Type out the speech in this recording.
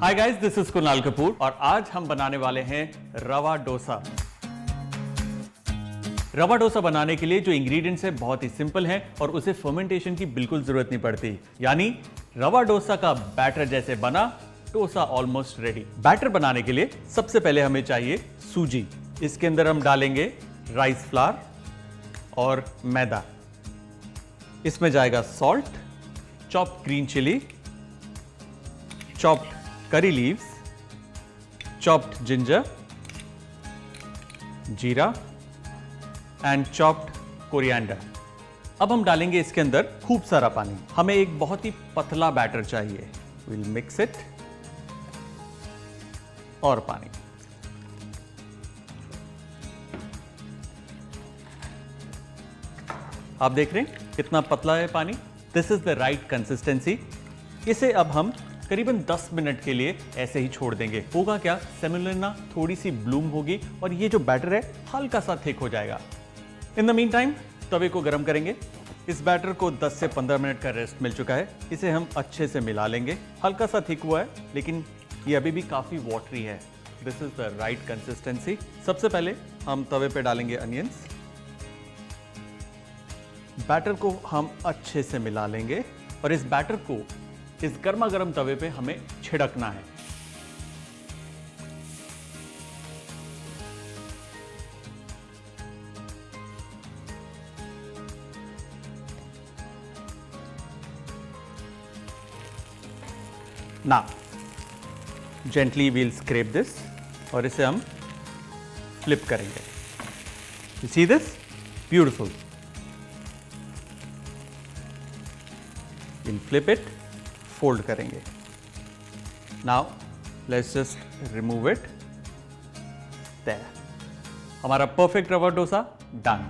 Hi guys, this is Kunal Kapoor और आज हम बनाने वाले हैं रवा डोसा। रवा डोसा बनाने के लिए जो इंग्रेडिएंट्स है बहुत ही सिंपल हैं और उसे फर्मेंटेशन की बिल्कुल जरूरत नहीं पड़ती। यानी रवा डोसा का बैटर जैसे बना, डोसा ऑलमोस्ट रेडी। बैटर बनाने के लिए सबसे पहले हमें चाहिए सूजी। इसके अंदर हम डालेंगे राइस फ्लावर और मैदा। इसमें जाएगा salt, chopped green chili, chopped curry leaves, chopped ginger, jeera and chopped coriander. अब हम डालेंगे इसके अंदर खूब सारा पानी। हमें एक बहुत ही पतला बैटर चाहिए। विल मिक्स इट और पानी। आप देख रहे हैं कितना पतला है पानी। This is the right consistency. इसे अब हम करीबन 10 मिनट के लिए ऐसे ही छोड़ देंगे। होगा क्या, सेमोलिना थोड़ी सी ब्लूम होगी और ये जो बैटर है हल्का सा थिक हो जाएगा। इन द मीन टाइम तवे को गर्म करेंगे। इस बैटर को 10 से 15 मिनट का रेस्ट मिल चुका है। इसे हम अच्छे से मिला लेंगे। हल्का सा थिक हुआ है लेकिन ये अभी भी काफी वाटरी है। This is the right consistency. सबसे पहले हम तवे पे डालेंगे अनियंस। बैटर को हम अच्छे से मिला लेंगे और इस बैटर को इस गर्मा गर्म तवे पे हमें छिड़कना है। Now, gently we'll scrape this और इसे हम फ्लिप करेंगे। You see this? Beautiful. We'll flip it. Fold करेंगे। Now let's just remove it. There, हमारा परफेक्ट रवा डोसा डन।